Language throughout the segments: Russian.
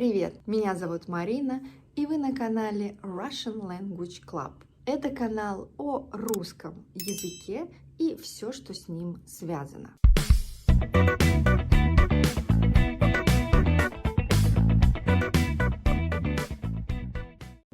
Привет! Меня зовут Марина, и вы на канале Russian Language Club. Это канал о русском языке и все, что с ним связано.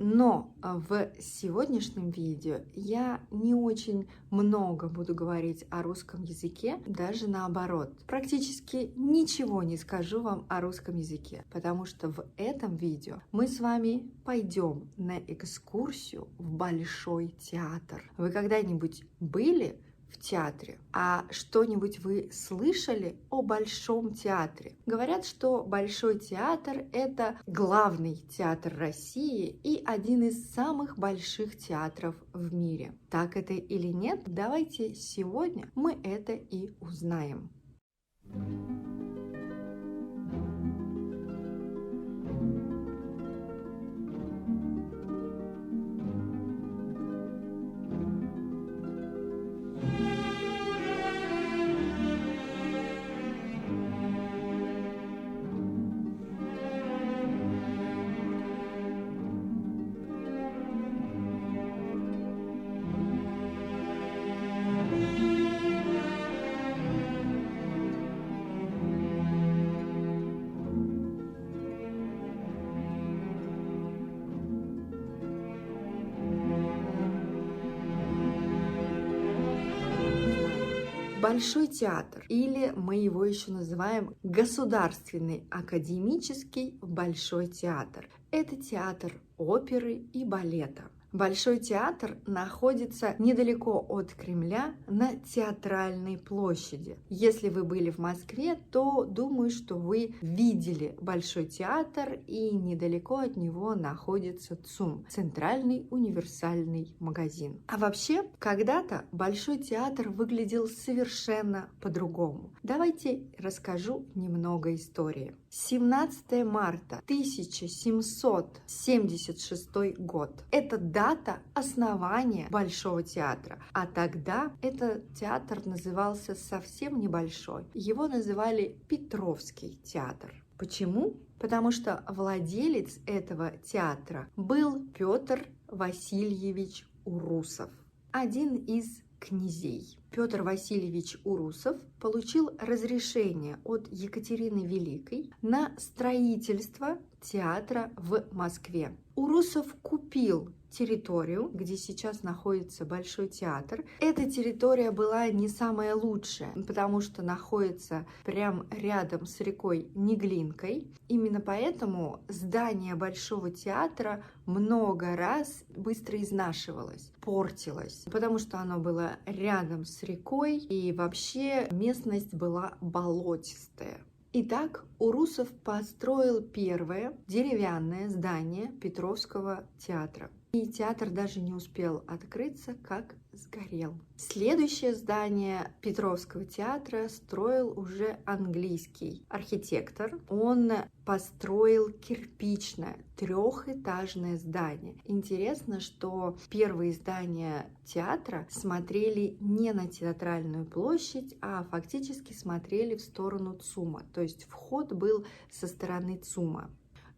Но в сегодняшнем видео я не очень много буду говорить о русском языке, даже наоборот. Практически ничего не скажу вам о русском языке, потому что в этом видео мы с вами пойдем на экскурсию в Большой театр. Вы когда-нибудь были в театре? А что-нибудь вы слышали о Большом театре? Говорят, что Большой театр – это главный театр России и один из самых больших театров в мире. Так это или нет? Давайте сегодня мы это и узнаем. Большой театр, или мы его еще называем Государственный академический Большой театр. Это театр оперы и балета. Большой театр находится недалеко от Кремля на Театральной площади. Если вы были в Москве, то думаю, что вы видели Большой театр, и недалеко от него находится ЦУМ, Центральный универсальный магазин. А вообще, когда-то Большой театр выглядел совершенно по-другому. Давайте расскажу немного истории. 17 марта 1776 год. Это дата основания Большого театра. А тогда этот театр назывался совсем небольшой. Его называли Петровский театр. Почему? Потому что владелец этого театра был Петр Васильевич Урусов, один из князей. Петр Васильевич Урусов получил разрешение от Екатерины Великой на строительство театра в Москве. Урусов купил территорию, где сейчас находится Большой театр. Эта территория была не самая лучшая, потому что находится прям рядом с рекой Неглинкой. Именно поэтому здание Большого театра много раз быстро изнашивалось, портилось, потому что оно было рядом с рекой, и вообще местность была болотистая. Итак, Урусов построил первое деревянное здание Петровского театра. И театр даже не успел открыться, как сгорел. Следующее здание Петровского театра строил уже английский архитектор. Он построил кирпичное трехэтажное здание. Интересно, что первые здания театра смотрели не на Театральную площадь, а фактически смотрели в сторону ЦУМа. То есть вход был со стороны ЦУМа.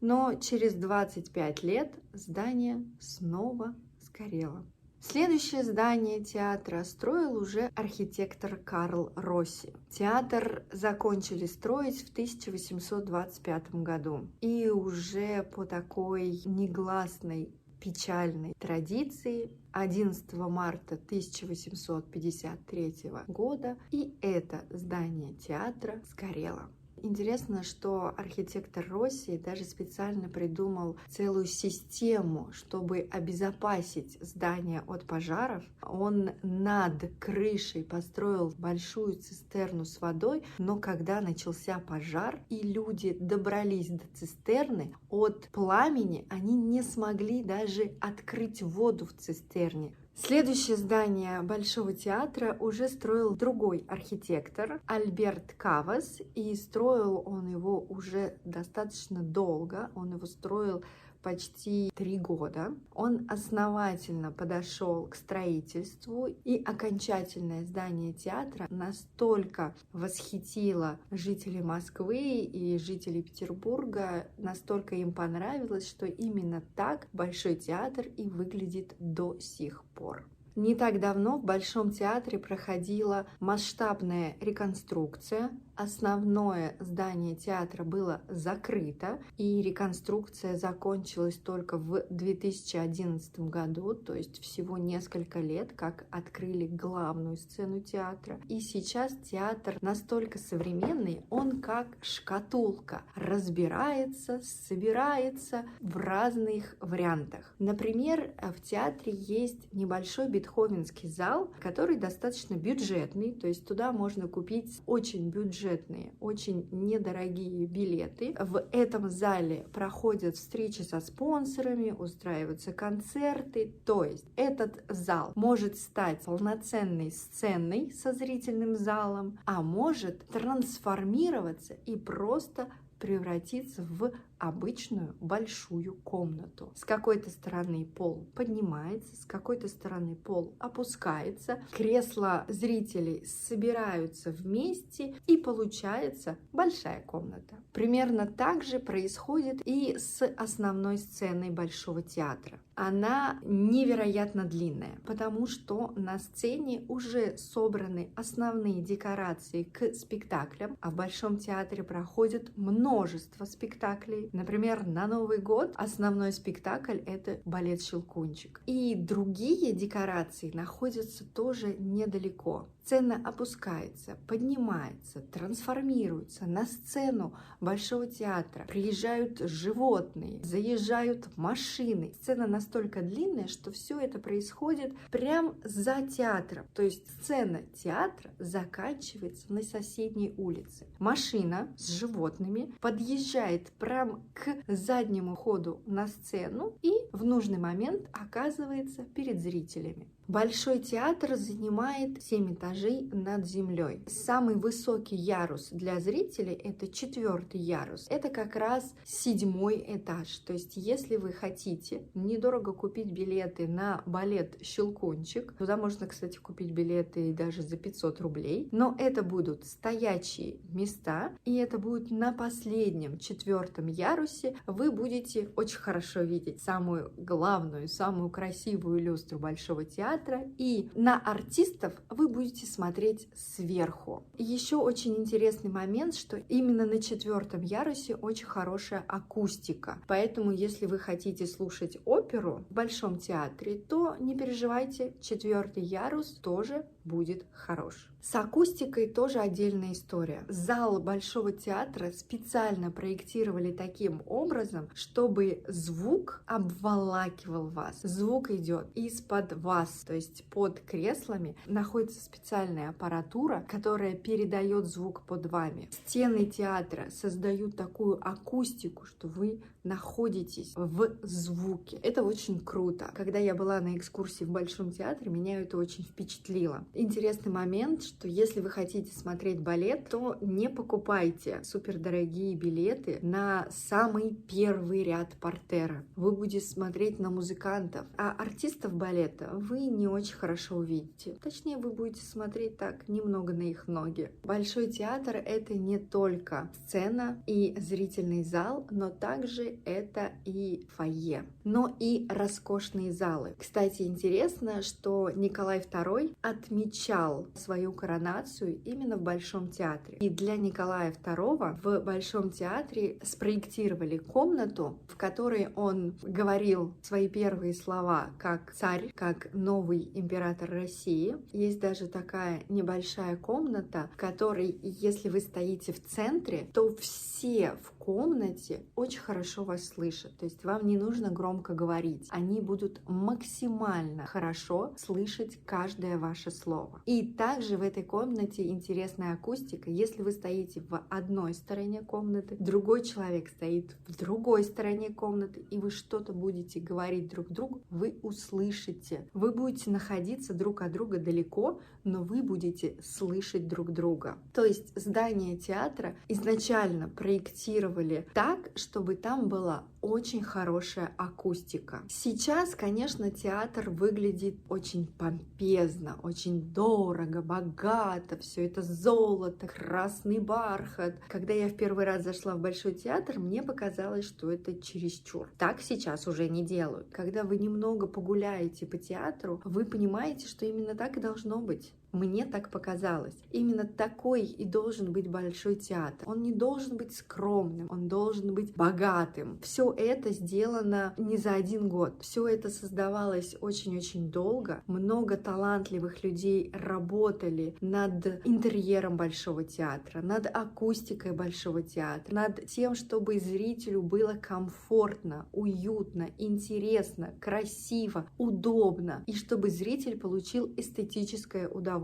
Но через 25 лет здание снова сгорело. Следующее здание театра строил уже архитектор Карл Росси. Театр закончили строить в 1825 году. И уже по такой негласной печальной традиции 11 марта 1853 года и это здание театра сгорело. Интересно, что архитектор Росси даже специально придумал целую систему, чтобы обезопасить здание от пожаров. Он над крышей построил большую цистерну с водой, но когда начался пожар и люди добрались до цистерны, от пламени они не смогли даже открыть воду в цистерне. Следующее здание Большого театра уже строил другой архитектор, Альберт Кавас, и строил он его уже достаточно долго. Он его строил почти 3 года. Он основательно подошел к строительству, и окончательное здание театра настолько восхитило жителей Москвы и жителей Петербурга, настолько им понравилось, что именно так Большой театр и выглядит до сих пор. Не так давно в Большом театре проходила масштабная реконструкция. Основное здание театра было закрыто, и реконструкция закончилась только в 2011 году, то есть всего несколько лет, как открыли главную сцену театра. И сейчас театр настолько современный, он как шкатулка, разбирается, собирается в разных вариантах. Например, в театре есть небольшой бетховенский зал, который достаточно бюджетный, то есть туда можно купить очень бюджетные, очень недорогие билеты. В этом зале проходят встречи со спонсорами, устраиваются концерты, то есть этот зал может стать полноценной сценой со зрительным залом, а может трансформироваться и просто превратиться в обычную большую комнату. С какой-то стороны пол поднимается, с какой-то стороны пол опускается, кресла зрителей собираются вместе, и получается большая комната. Примерно так же происходит и с основной сценой Большого театра. Она невероятно длинная, потому что на сцене уже собраны основные декорации к спектаклям, а в Большом театре проходит множество спектаклей. Например, на Новый год основной спектакль — это балет «Щелкунчик». И другие декорации находятся тоже недалеко. Сцена опускается, поднимается, трансформируется. На сцену Большого театра приезжают животные, заезжают машины. Сцена настолько длинная, что все это происходит прямо за театром. То есть сцена театра заканчивается на соседней улице. Машина с животными подъезжает прямо к заднему ходу на сцену и в нужный момент оказывается перед зрителями. Большой театр занимает 7 этажей над землей. Самый высокий ярус для зрителей — это 4-й ярус. Это как раз 7-й этаж. То есть, если вы хотите недорого купить билеты на балет «Щелкунчик», туда можно, кстати, купить билеты даже за 500 рублей, но это будут стоячие места, и это будет на последнем 4-м ярусе. Вы будете очень хорошо видеть самую главную, самую красивую люстру Большого театра, и на артистов вы будете смотреть сверху. Еще очень интересный момент, что именно на 4-м ярусе очень хорошая акустика. Поэтому, если вы хотите слушать оперу в Большом театре, то не переживайте, 4-й ярус тоже будет хорош. С акустикой тоже отдельная история. Зал Большого театра специально проектировали таким образом, чтобы звук обволакивал вас. Звук идет из-под вас, то есть под креслами находится специальная аппаратура, которая передает звук под вами. Стены театра создают такую акустику, что вы находитесь в звуке. Это очень круто. Когда я была на экскурсии в Большом театре, меня это очень впечатлило. Интересный момент, что если вы хотите смотреть балет, то не покупайте супердорогие билеты на самый первый ряд портера. Вы будете смотреть на музыкантов, а артистов балета вы не очень хорошо увидите. Точнее, вы будете смотреть так немного на их ноги. Большой театр — это не только сцена и зрительный зал, но также это и фойе, но и роскошные залы. Кстати, интересно, что Николай II отмечал свою коронацию именно в Большом театре. И для Николая II в Большом театре спроектировали комнату, в которой он говорил свои первые слова как царь, как новый император России. Есть даже такая небольшая комната, в которой, если вы стоите в центре, то все в комнате очень хорошо вас слышат. То есть вам не нужно громко говорить. Они будут максимально хорошо слышать каждое ваше слово. слова. И также в этой комнате интересная акустика. Если вы стоите в одной стороне комнаты, другой человек стоит в другой стороне комнаты, и вы что-то будете говорить друг другу, вы услышите. Вы будете находиться друг от друга далеко, но вы будете слышать друг друга. То есть здание театра изначально проектировали так, чтобы там была очень хорошая акустика. Сейчас, конечно, театр выглядит очень помпезно, очень дорого, богато, все это золото, красный бархат. Когда я в первый раз зашла в Большой театр, мне показалось, что это чересчур. Так сейчас уже не делают. Когда вы немного погуляете по театру, вы понимаете, что именно так и должно быть. Мне так показалось. Именно такой и должен быть Большой театр. Он не должен быть скромным, он должен быть богатым. Все это сделано не за один год. Все это создавалось очень-очень долго. Много талантливых людей работали над интерьером Большого театра, над акустикой Большого театра, над тем, чтобы зрителю было комфортно, уютно, интересно, красиво, удобно, и чтобы зритель получил эстетическое удовольствие.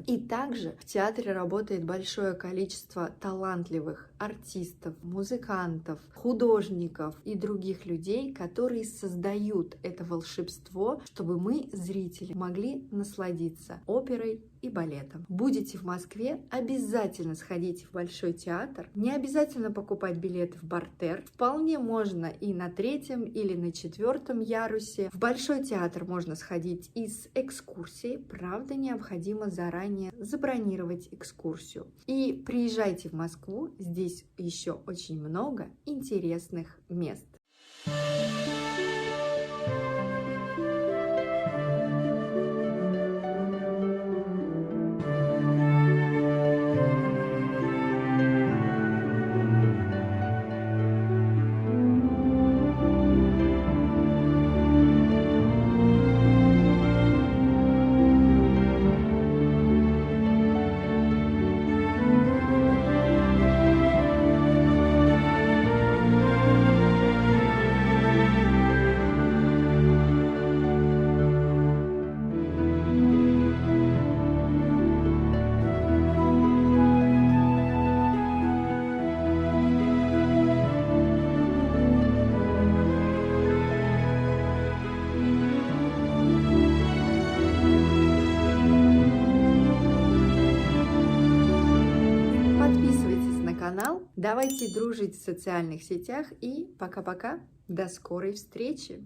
И также в театре работает большое количество талантливых артистов, музыкантов, художников и других людей, которые создают это волшебство, чтобы мы, зрители, могли насладиться оперой и балетом. Будете в Москве, обязательно сходите в Большой театр. Не обязательно покупать билеты в Бартер. Вполне можно и на 3-м или на 4-м ярусе. В Большой театр можно сходить и с экскурсией. Правда, необходимо заранее забронировать экскурсию. И приезжайте в Москву. Здесь еще очень много интересных мест. Давайте дружить в социальных сетях и пока-пока, до скорой встречи!